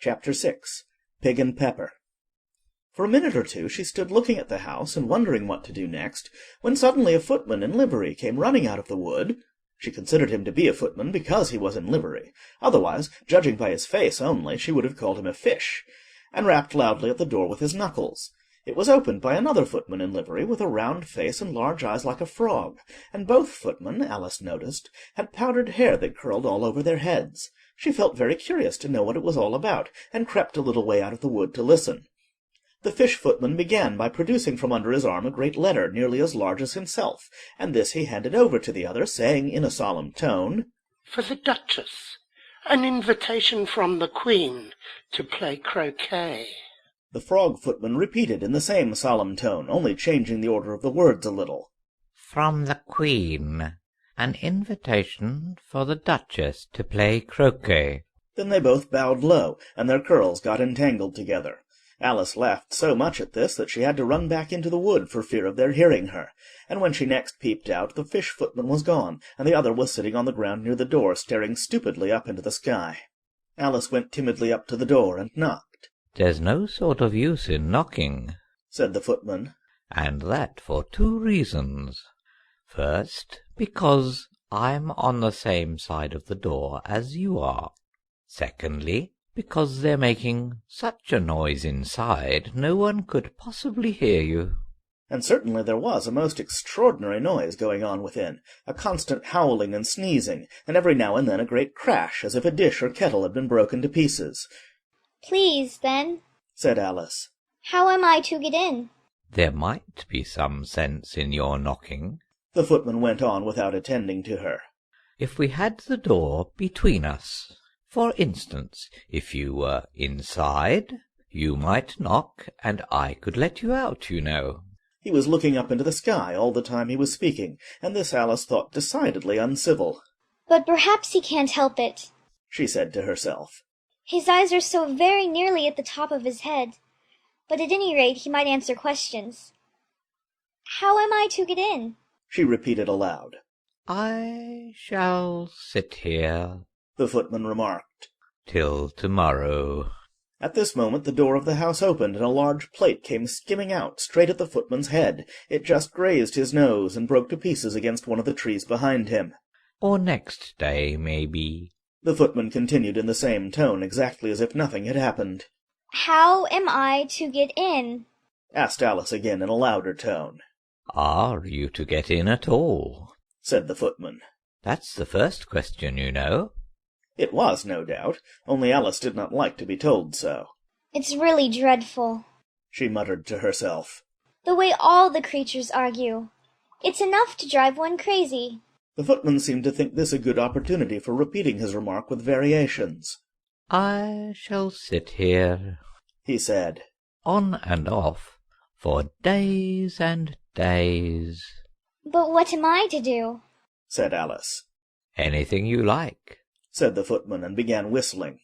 Chapter 6. Pig and Pepper. For a minute or two she stood looking at the house and wondering what to do next, when suddenly a footman in livery came running out of the wood. She considered him to be a footman because he was in livery; otherwise, judging by his face only, she would have called him a fish, and rapped loudly at the door with his knuckles. It was opened by another footman in livery, with a round face and large eyes like a frog, and both footmen, Alice noticed, had powdered hair that curled all over their heads. She felt very curious to know what it was all about, and crept a little way out of the wood to listen. The fish footman began by producing from under his arm a great letter nearly as large as himself, and this he handed over to the other, saying in a solemn tone, "For the Duchess, an invitation from the Queen to play croquet." The frog footman repeated in the same solemn tone, only changing the order of the words a little. "From the Queen, an invitation for the Duchess to play croquet." Then they both bowed low, and their curls got entangled together. Alice laughed so much at this that she had to run back into the wood for fear of their hearing her, and when she next peeped out, the fish footman was gone, and the other was sitting on the ground near the door, staring stupidly up into the sky. Alice went timidly up to the door and knocked. "There's no sort of use in knocking," said the footman. "and that for 2 reasons. First, because I'm on the same side of the door as you are. Secondly, because they're making such a noise inside, no one could possibly hear you." And certainly there was a most extraordinary noise going on within, a constant howling and sneezing, and every now and then a great crash, as if a dish or kettle had been broken to pieces. "Please, then," said Alice, "how am I to get in?" "There might be some sense in your knocking," the footman went on without attending to her, "if we had the door between us. For instance, if you were inside, you might knock, and I could let you out, you know." He was looking up into the sky all the time he was speaking, and this Alice thought decidedly uncivil. "But perhaps he can't help it," she said to herself. "His eyes are so very nearly at the top of his head. But at any rate he might answer questions. How am I to get in?" she repeated aloud. "I shall sit here," the footman remarked, "till tomorrow." At this moment the door of the house opened, and a large plate came skimming out, straight at the footman's head. It just grazed his nose, and broke to pieces against one of the trees behind him. "Or next day, maybe," the footman continued in the same tone, exactly as if nothing had happened. "How am I to get in?" asked Alice again in a louder tone. "Are you to get in at all?" said the footman. "That's the first question, you know." It was, no doubt, only Alice did not like to be told so. "It's really dreadful," she muttered to herself, "the way all the creatures argue. It's enough to drive one crazy." The footman seemed to think this a good opportunity for repeating his remark with variations. "I shall sit here," he said, "on and off, for days and days." "But what am I to do?" said Alice. "Anything you like," said the footman, and began whistling.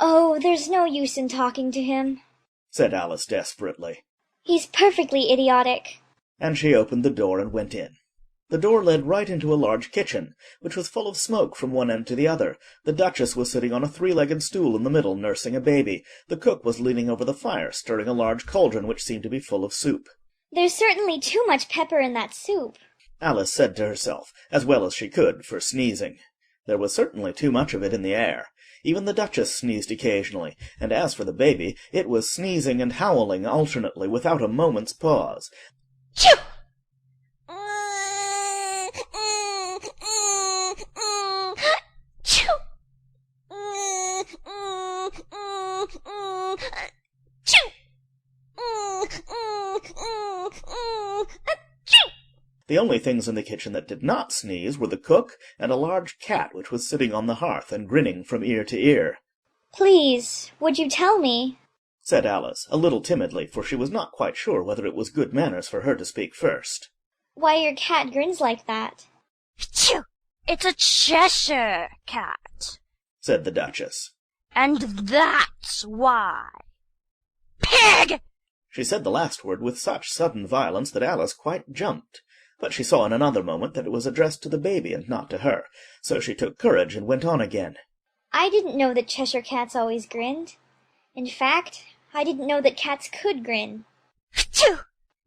"Oh, there's no use in talking to him," said Alice desperately. "He's perfectly idiotic." And she opened the door and went in. The door led right into a large kitchen, which was full of smoke from one end to the other. The Duchess was sitting on a 3-legged stool in the middle, nursing a baby. The cook was leaning over the fire, stirring a large cauldron which seemed to be full of soup. "There's certainly too much pepper in that soup," Alice said to herself, as well as she could, for sneezing. There was certainly too much of it in the air. Even the Duchess sneezed occasionally, and as for the baby, it was sneezing and howling alternately, without a moment's pause. "Choo!" "Choo!" "Choo!" The only things in the kitchen that did not sneeze were the cook and a large cat which was sitting on the hearth and grinning from ear to ear. "Please, would you tell me?" said Alice, a little timidly, for she was not quite sure whether it was good manners for her to speak first. why your cat grins like that. Phew! It's a Cheshire cat, said the Duchess. and that's why. Pig! She said the last word with such sudden violence that Alice quite jumped. But she saw in another moment that it was addressed to the baby and not to her, so she took courage and went on again. I didn't know that Cheshire cats always grinned. In fact, I didn't know that cats could grin. Phew!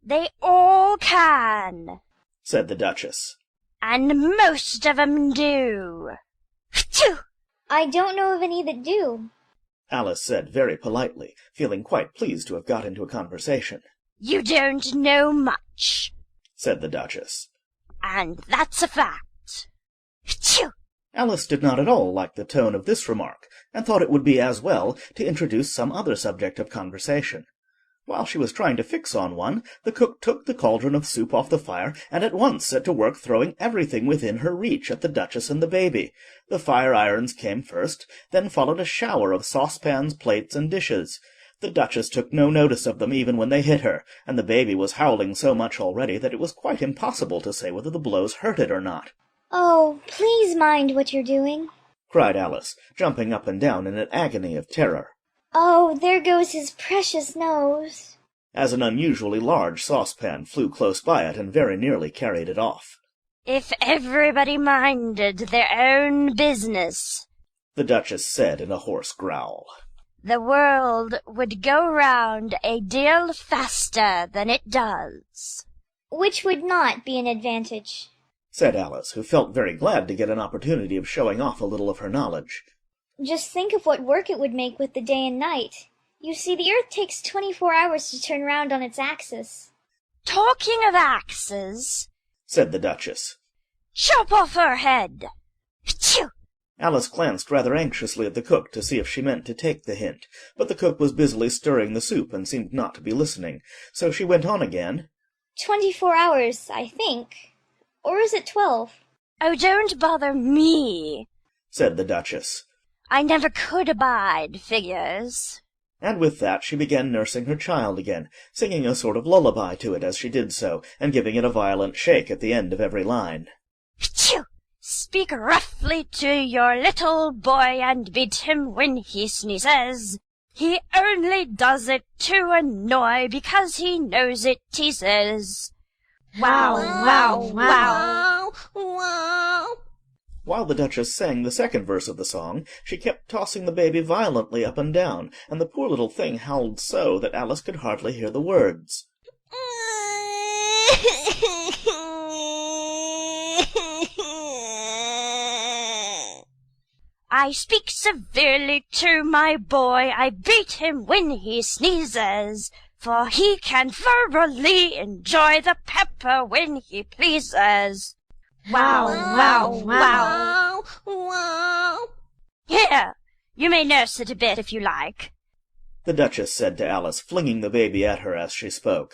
They all can, said the Duchess. and most of 'em do. Phew! I don't know of any that do. Alice said very politely, feeling quite pleased to have got into a conversation. You don't know much, said the Duchess. and that's a fact. Phew! Alice did not at all like the tone of this remark, and thought it would be as well to introduce some other subject of conversation. While she was trying to fix on one, the cook took the cauldron of soup off the fire, and at once set to work throwing everything within her reach at the Duchess and the baby. The fire-irons came first, then followed a shower of saucepans, plates, and dishes. The Duchess took no notice of them even when they hit her, and the baby was howling so much already that it was quite impossible to say whether the blows hurt it or not. Oh, please mind what you're doing. Cried Alice, jumping up and down in an agony of terror. Oh, there goes his precious nose. As an unusually large saucepan flew close by it and very nearly carried it off. If everybody minded their own business, The Duchess said in a hoarse growl. the world would go round a deal faster than it does. Which would not be an advantage. Said Alice, who felt very glad to get an opportunity of showing off a little of her knowledge. Just think of what work it would make with the day and night. You see, the Earth takes 24 hours to turn round on its axis. Talking of axes, Said the Duchess. chop off her head. Phew! Alice glanced rather anxiously at the cook to see if she meant to take the hint, but the cook was busily stirring the soup and seemed not to be listening, so she went on again. 24 hours, I think. Or is it 12? Oh, don't bother me. Said the Duchess. I never could abide figures. And with that she began nursing her child again, singing a sort of lullaby to it as she did so, and giving it a violent shake at the end of every line. Phew! Speak roughly to your little boy and beat him when he sneezes. He only does it to annoy because he knows it teases. Wow, wow, wow. Wow. While the Duchess sang the second verse of the song, she kept tossing the baby violently up and down, and the poor little thing howled so that Alice could hardly hear the words. I speak severely to my boy, I beat him when he sneezes, for he can thoroughly enjoy the pepper when he pleases. Wow, wow, wow. Wow. Here, you may nurse it a bit if you like. The Duchess said to Alice, flinging the baby at her as she spoke.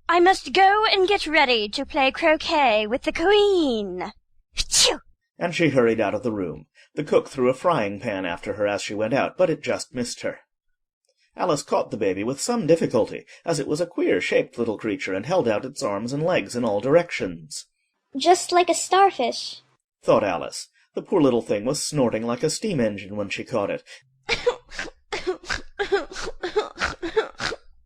I must go and get ready to play croquet with the Queen. Phew! And she hurried out of the room. The cook threw a frying pan after her as she went out, but it just missed her. Alice caught the baby with some difficulty, as it was a queer-shaped little creature and held out its arms and legs in all directions. Just like a starfish. Thought Alice. The poor little thing was snorting like a steam engine when she caught it,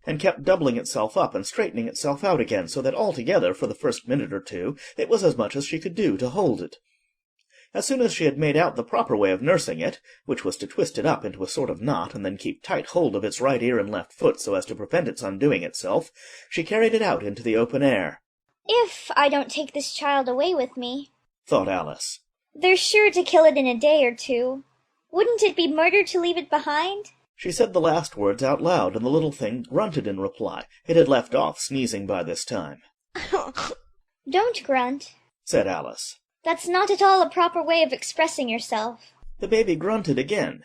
and kept doubling itself up and straightening itself out again, so that altogether, for the first minute or two, it was as much as she could do to hold it. As soon as she had made out the proper way of nursing it, which was to twist it up into a sort of knot, and then keep tight hold of its right ear and left foot so as to prevent its undoing itself, she carried it out into the open air. If I don't take this child away with me, Thought Alice. they're sure to kill it in a day or two. Wouldn't it be murder to leave it behind? She said the last words out loud, and the little thing grunted in reply. It had left off sneezing by this time. Don't grunt. Said Alice. That's not at all a proper way of expressing yourself. The baby grunted again,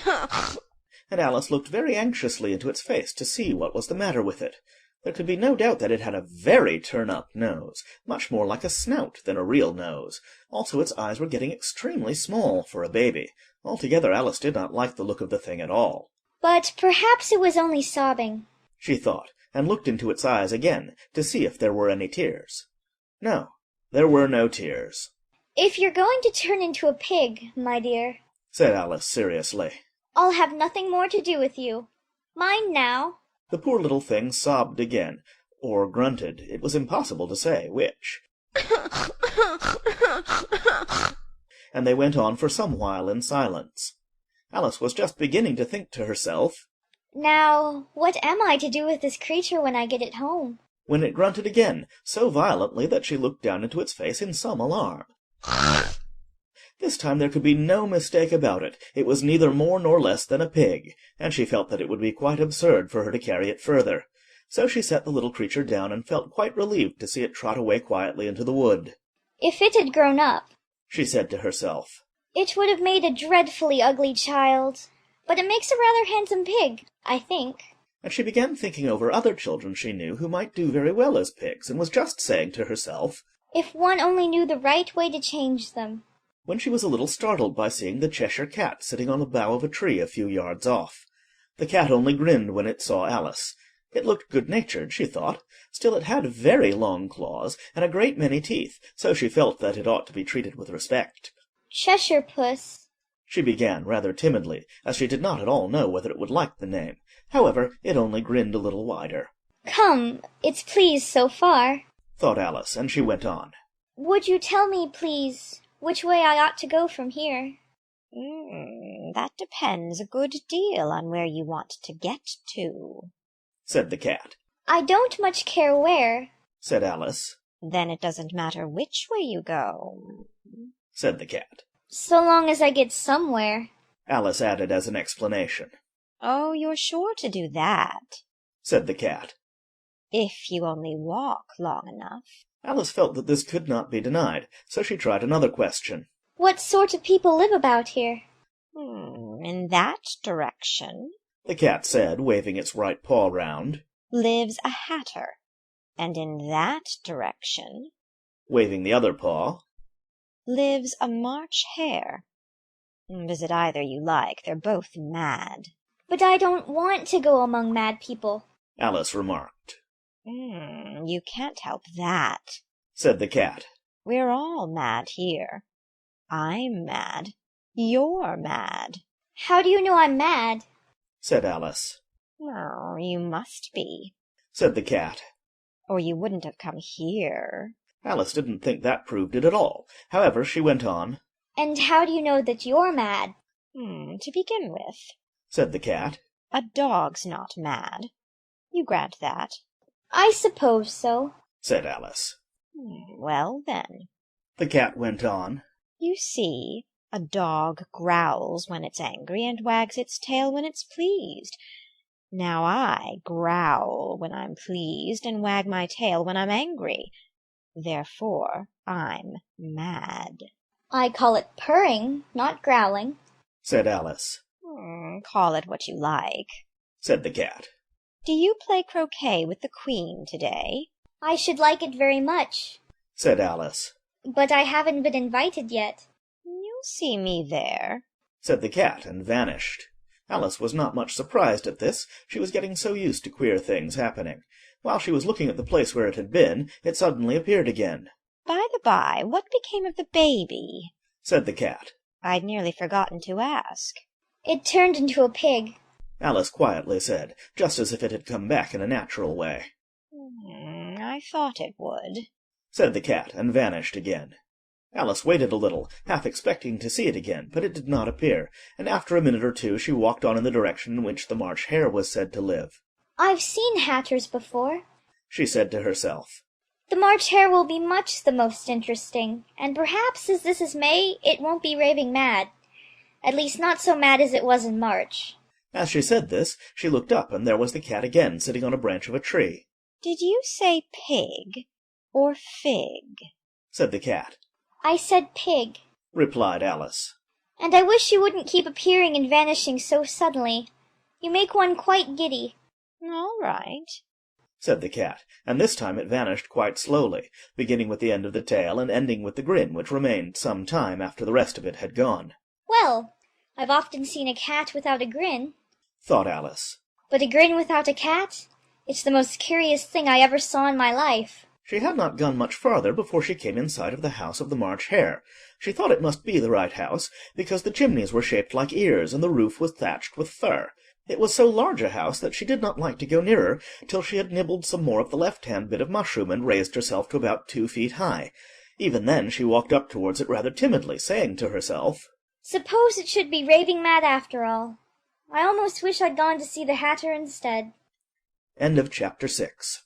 and Alice looked very anxiously into its face to see what was the matter with it. There could be no doubt that it had a very turn-up nose, much more like a snout than a real nose. Also its eyes were getting extremely small for a baby. Altogether Alice did not like the look of the thing at all. But perhaps it was only sobbing. She thought, and looked into its eyes again to see if there were any tears. No, there were no tears, If you're going to turn into a pig, my dear, said Alice seriously. I'll have nothing more to do with you. Mind now. The poor little thing sobbed again, or grunted, it was impossible to say which. And they went on for some while in silence. Alice was just beginning to think to herself, Now, what am I to do with this creature when I get it home? when it grunted again, so violently that she looked down into its face in some alarm. This time there could be no mistake about it. It was neither more nor less than a pig, and she felt that it would be quite absurd for her to carry it further. So she set the little creature down and felt quite relieved to see it trot away quietly into the wood. If it had grown up, She said to herself, it would have made a dreadfully ugly child. But it makes a rather handsome pig, I think. and she began thinking over other children she knew who might do very well as pigs, and was just saying to herself, If one only knew the right way to change them. when she was a little startled by seeing the Cheshire Cat sitting on the bough of a tree a few yards off. The cat only grinned when it saw Alice. It looked good-natured, she thought. Still it had very long claws, and a great many teeth, so she felt that it ought to be treated with respect. Cheshire Puss. She began rather timidly, as she did not at all know whether it would like the name. However, it only grinned a little wider. Come, it's pleased so far. Thought Alice, and she went on. Would you tell me, please, which way I ought to go from here? That depends a good deal on where you want to get to, Said the cat. I don't much care where. Said Alice. Then it doesn't matter which way you go. Said the cat. So long as I get somewhere. Alice added as an explanation. Oh, you're sure to do that, Said the cat. if you only walk long enough. Alice felt that this could not be denied, so she tried another question. What sort of people live about here? In that direction The cat said, waving its right paw round. lives a hatter, and in that direction Waving the other paw. lives a March hare. Visit either you like, they're both mad. But I don't want to go among mad people. Alice remarked. You can't help that. Said the cat. We're all mad here. I'm mad. You're mad. How do you know I'm mad? Said Alice. Oh, you must be, Said the cat. or you wouldn't have come here. Alice didn't think that proved it at all. However, she went on. And how do you know that you're mad? To begin with, Said the cat. a dog's not mad. You grant that. I suppose so. Said Alice. Well, then, The cat went on. you see, a dog growls when it's angry and wags its tail when it's pleased. Now I growl when I'm pleased and wag my tail when I'm angry. Therefore, I'm mad. I call it purring, not growling. Said Alice. Call it what you like. Said the cat. Do you play croquet with the Queen today? I should like it very much. Said Alice. But I haven't been invited yet. You'll see me there. Said the cat, and vanished. Alice was not much surprised at this. She was getting so used to queer things happening. While she was looking at the place where it had been, it suddenly appeared again. By the by, what became of the baby? Said the cat. I'd nearly forgotten to ask. It turned into a pig. Alice quietly said, just as if it had come back in a natural way. I thought it would. Said the cat, and vanished again. Alice waited a little, half expecting to see it again, but it did not appear, and after a minute or two she walked on in the direction in which the March hare was said to live. I've seen hatters before. She said to herself. The March hare will be much the most interesting, and perhaps as this is May, it won't be raving mad. At least not so mad as it was in March. As she said this, she looked up, and there was the cat again, sitting on a branch of a tree. Did you say pig or fig? Said the cat. I said pig. Replied Alice. And I wish you wouldn't keep appearing and vanishing so suddenly. You make one quite giddy. All right. Said the cat, and this time it vanished quite slowly, beginning with the end of the tail and ending with the grin, which remained some time after the rest of it had gone. Well, I've often seen a cat without a grin. Thought Alice. But a grin without a cat? It's the most curious thing I ever saw in my life. She had not gone much farther before she came in sight of the house of the March Hare. She thought it must be the right house, because the chimneys were shaped like ears, and the roof was thatched with fur. It was so large a house that she did not like to go nearer till she had nibbled some more of the left-hand bit of mushroom and raised herself to about 2 feet high. Even then she walked up towards it rather timidly, saying to herself, "Suppose it should be raving mad after all. I almost wish I'd gone to see the Hatter instead." End of chapter 6.